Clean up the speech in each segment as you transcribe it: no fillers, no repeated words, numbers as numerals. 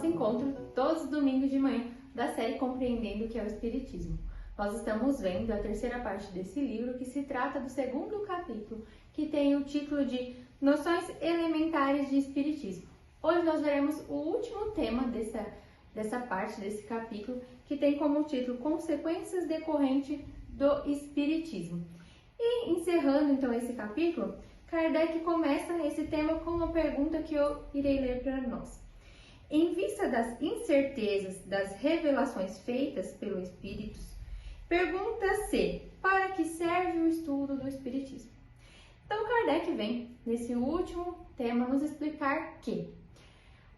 encontro todos os domingos de manhã da série Compreendendo o que é o Espiritismo. Nós estamos vendo a terceira parte desse livro, que se trata do segundo capítulo, que tem o título de Noções Elementares de Espiritismo. Hoje nós veremos o último tema dessa parte, desse capítulo, que tem como título Consequências decorrentes do Espiritismo. E encerrando então esse capítulo, Kardec começa esse tema com uma pergunta que eu irei ler para nós. Em vista das incertezas das revelações feitas pelos Espíritos, pergunta-se para que serve o estudo do Espiritismo. Então Kardec vem, nesse último tema, nos explicar que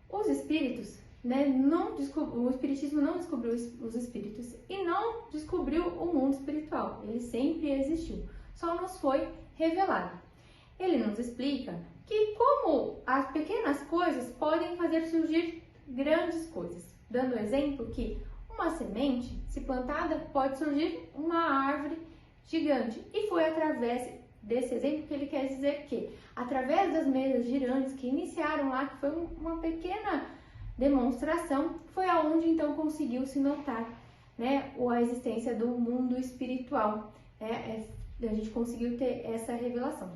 os Espíritos, o Espiritismo não descobriu os Espíritos e não descobriu o mundo espiritual. Ele sempre existiu, só nos foi revelado. Ele nos explica que como as pequenas coisas podem fazer surgir grandes coisas, dando o exemplo que uma semente, se plantada, pode surgir uma árvore gigante. E foi através desse exemplo que ele quer dizer que, através das mesas girantes que iniciaram lá, que foi uma pequena demonstração, foi aonde então conseguiu se notar, a existência do mundo espiritual. A gente conseguiu ter essa revelação.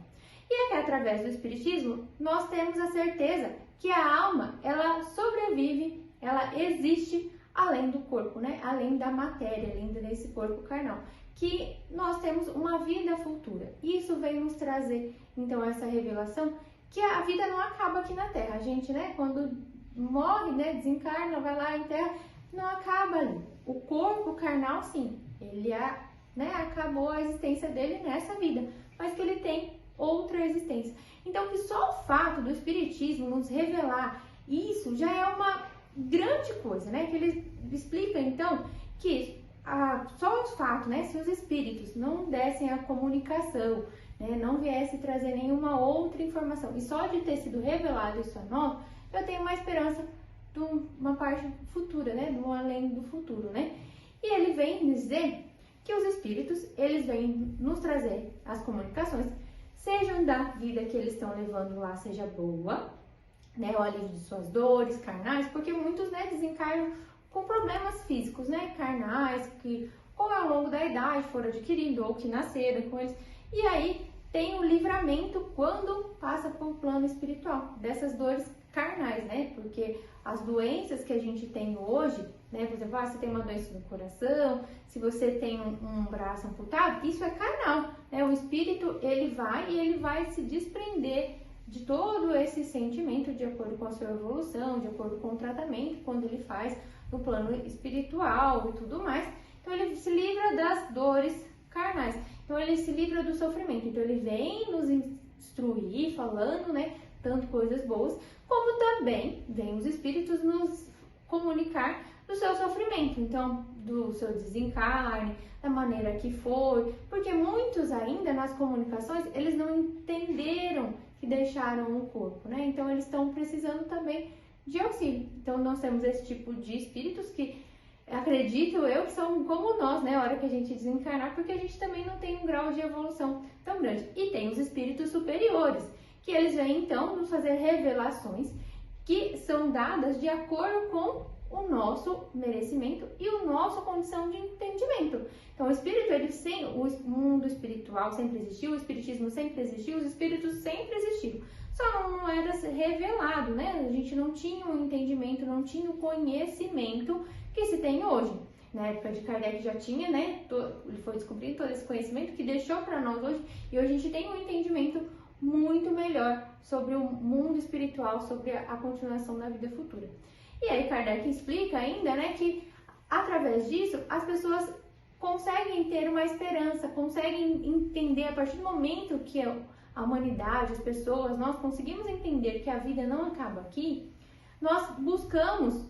E é que através do Espiritismo nós temos a certeza que a alma, ela sobrevive, ela existe além do corpo, além da matéria, além desse corpo carnal, que nós temos uma vida futura. Isso vem nos trazer então essa revelação que a vida não acaba aqui na Terra. A gente, quando morre, desencarna, vai lá em Terra, não acaba ali. O corpo carnal, sim, ele acabou a existência dele nessa vida, mas que ele tem outra existência. Então, que só o fato do Espiritismo nos revelar isso já é uma grande coisa, que ele explica, então, que só o fato, se os Espíritos não dessem a comunicação, não viessem trazer nenhuma outra informação, e só de ter sido revelado isso a nós, eu tenho uma esperança de uma parte futura, do além do futuro, E ele vem dizer que os Espíritos, eles vêm nos trazer as comunicações, sejam da vida que eles estão levando lá, seja boa, o alívio de suas dores carnais, porque muitos, desencarnam com problemas físicos, carnais, que ou ao longo da idade foram adquirindo, ou que nasceram com eles, e aí tem o livramento quando passa para o plano espiritual, dessas dores carnais, porque as doenças que a gente tem hoje, por exemplo, você tem uma doença no coração, se você tem um braço amputado, isso é carnal, o espírito, ele vai se desprender de todo esse sentimento de acordo com a sua evolução, de acordo com o tratamento, quando ele faz no plano espiritual e tudo mais. Então, ele se livra das dores carnais. Então, ele se livra do sofrimento. Então, ele vem nos instruir, falando, tanto coisas boas, como também vem os Espíritos nos comunicar do seu sofrimento. Então, do seu desencarne, da maneira que foi. Porque muitos ainda, nas comunicações, eles não entenderam que deixaram o corpo, Então, eles estão precisando também de auxílio. Então, nós temos esse tipo de espíritos que, acredito eu, que são como nós, a hora que a gente desencarnar, porque a gente também não tem um grau de evolução tão grande. E tem os espíritos superiores, que eles vêm, então, nos fazer revelações que são dadas de acordo com o nosso merecimento e a nossa condição de entendimento. Então, o espírito, o mundo espiritual sempre existiu, o espiritismo sempre existiu, os espíritos sempre existiram. Só não era revelado, A gente não tinha um entendimento, não tinha o conhecimento que se tem hoje. Na época de Kardec já tinha, ele foi descobrindo todo esse conhecimento que deixou para nós hoje, e hoje a gente tem um entendimento muito melhor sobre o mundo espiritual, sobre a continuação da vida futura. E aí Kardec explica ainda, que através disso as pessoas conseguem ter uma esperança, conseguem entender a partir do momento que a humanidade, as pessoas, nós conseguimos entender que a vida não acaba aqui, nós buscamos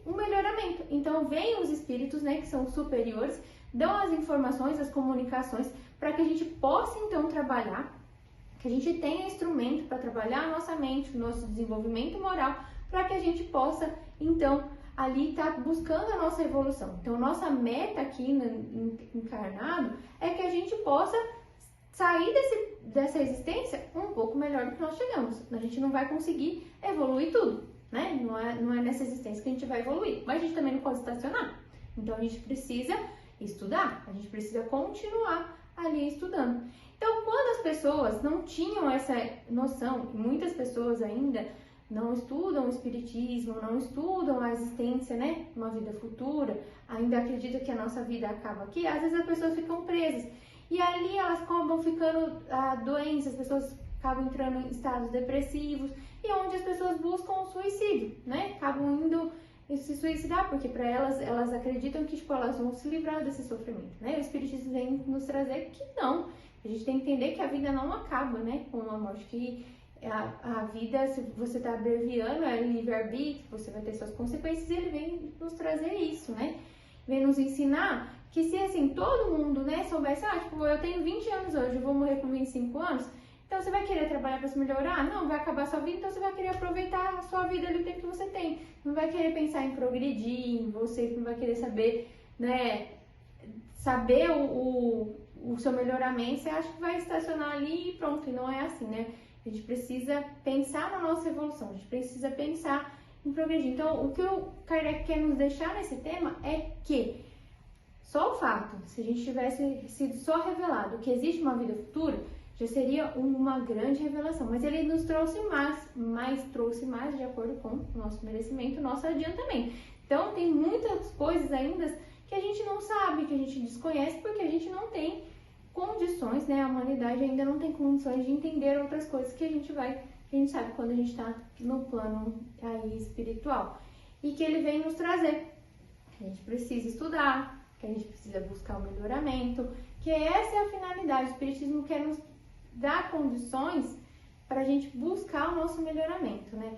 um melhoramento. Então vem os espíritos, que são superiores, dão as informações, as comunicações, para que a gente possa então trabalhar, que a gente tenha instrumento para trabalhar a nossa mente, o nosso desenvolvimento moral, para que a gente possa, então, ali estar buscando a nossa evolução. Então, nossa meta aqui encarnado é que a gente possa sair dessa existência um pouco melhor do que nós chegamos. A gente não vai conseguir evoluir tudo, né? Não é nessa existência que a gente vai evoluir. Mas a gente também não pode estacionar. Então a gente precisa estudar, a gente precisa continuar ali estudando. Então, quando as pessoas não tinham essa noção, e muitas pessoas ainda não estudam o espiritismo, não estudam a existência, né, uma vida futura, ainda acreditam que a nossa vida acaba aqui, às vezes as pessoas ficam presas. E ali elas acabam ficando doentes, as pessoas acabam entrando em estados depressivos, e onde as pessoas buscam o suicídio, né, acabam indo se suicidar, porque para elas acreditam que, tipo, elas vão se livrar desse sofrimento, né? O espiritismo vem nos trazer que não. A gente tem que entender que a vida não acaba, né, com a morte, que a vida, se você está abreviando, é livre-arbítrio, você vai ter suas consequências, e ele vem nos trazer isso, né? Vem nos ensinar que se, assim, todo mundo, né, soubesse, tipo, eu tenho 20 anos hoje, eu vou morrer com 25 anos, então você vai querer trabalhar para se melhorar? Não, vai acabar a sua vida, então você vai querer aproveitar a sua vida ali o tempo que você tem. Não vai querer pensar em progredir, em você, não vai querer saber, né, saber o seu melhoramento, você acha que vai estacionar ali e pronto, e não é assim, né? A gente precisa pensar na nossa evolução, a gente precisa pensar em progredir. Então, o que o Kardec quer nos deixar nesse tema é que só o fato, se a gente tivesse sido só revelado que existe uma vida futura, já seria uma grande revelação. Mas ele nos trouxe trouxe mais de acordo com o nosso merecimento, o nosso adiantamento. Então, tem muitas coisas ainda que a gente não sabe, que a gente desconhece, porque a gente não tem condições, né? A humanidade ainda não tem condições de entender outras coisas que a gente sabe quando a gente está no plano aí espiritual. E que ele vem nos trazer. Que a gente precisa estudar, que a gente precisa buscar o melhoramento, que essa é a finalidade. O espiritismo quer nos dar condições para a gente buscar o nosso melhoramento, né?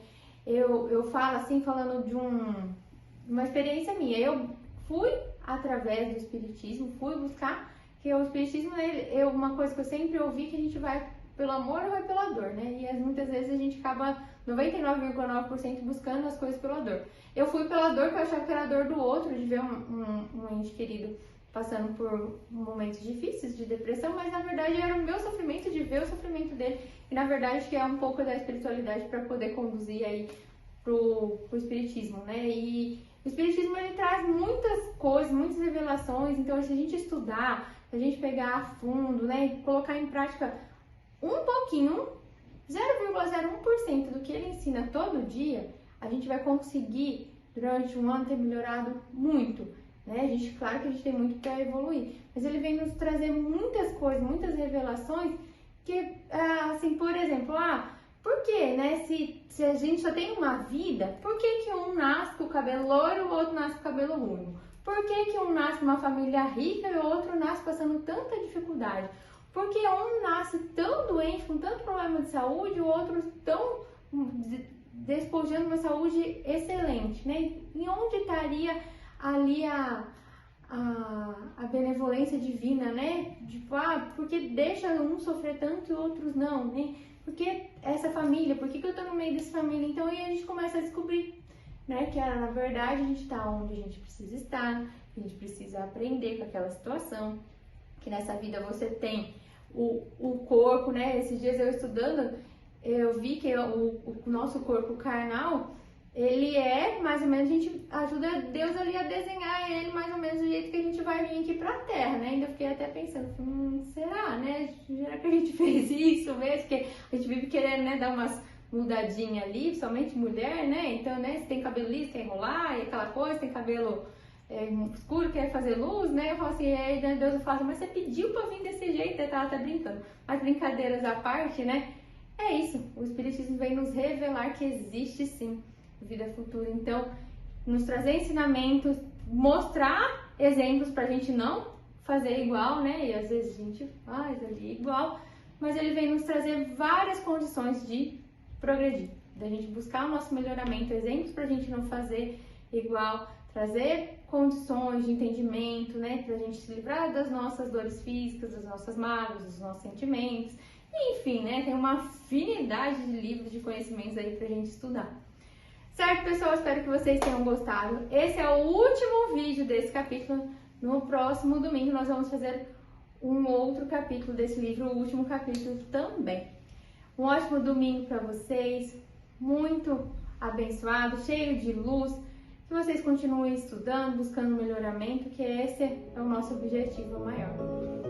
Eu falo assim, falando de uma experiência minha. Eu fui através do espiritismo, fui buscar, que o espiritismo é uma coisa que eu sempre ouvi, que a gente vai pelo amor ou vai pela dor, né? E muitas vezes a gente acaba 99,9% buscando as coisas pela dor. Eu fui pela dor, que eu achava que era a dor do outro, de ver um ente querido passando por momentos difíceis de depressão, mas na verdade era o meu sofrimento, de ver o sofrimento dele, e na verdade que é um pouco da espiritualidade para poder conduzir aí pro espiritismo, né? E o espiritismo, ele traz muitas coisas, muitas revelações. Então, se a gente estudar, se a gente pegar a fundo, né, e colocar em prática um pouquinho, 0,01% do que ele ensina todo dia, a gente vai conseguir durante um ano ter melhorado muito, né? A gente, claro que a gente tem muito para evoluir, mas ele vem nos trazer muitas coisas, muitas revelações que, assim, por exemplo, por que, né, se a gente só tem uma vida, por que um nasce com o cabelo loiro e o outro nasce com o cabelo ruivo? Por que um nasce numa família rica e o outro nasce passando tanta dificuldade? Por que um nasce tão doente, com tanto problema de saúde, e o outro tão despojando uma saúde excelente, né? E onde estaria ali a benevolência divina, né? Tipo, por que deixa um sofrer tanto e outros não, né? Por que essa família? Por que eu tô no meio dessa família? Então aí a gente começa a descobrir, né? Que na verdade a gente tá onde a gente precisa estar, que a gente precisa aprender com aquela situação, que nessa vida você tem o corpo, né? Esses dias eu estudando, eu vi que o nosso corpo carnal, ele é mais ou menos, a gente ajuda Deus ali a desenhar ele mais ou menos do jeito que a gente vai vir aqui pra Terra, né? Ainda fiquei até pensando, será, né? Será que a gente fez isso mesmo? Porque a gente vive querendo, né, dar umas mudadinhas ali, somente mulher, né? Então, né, se tem cabelo liso, quer enrolar, e aquela coisa, tem cabelo escuro, quer fazer luz, né? Eu falo assim, aí Deus fala, mas você pediu pra vir desse jeito, eu tava até brincando. Mas brincadeiras à parte, né? É isso, o Espiritismo vem nos revelar que existe sim vida futura. Então, nos trazer ensinamentos, mostrar exemplos pra gente não fazer igual, né? E às vezes a gente faz ali igual, mas ele vem nos trazer várias condições de progredir, da gente buscar o nosso melhoramento, exemplos pra gente não fazer igual, trazer condições de entendimento, né? Pra gente se livrar das nossas dores físicas, das nossas mágoas, dos nossos sentimentos, enfim, né? Tem uma afinidade de livros, de conhecimentos aí pra gente estudar. Certo, pessoal? Espero que vocês tenham gostado. Esse é o último vídeo desse capítulo. No próximo domingo nós vamos fazer um outro capítulo desse livro, o último capítulo também. Um ótimo domingo para vocês. Muito abençoado, cheio de luz, que vocês continuem estudando, buscando melhoramento, que esse é o nosso objetivo maior.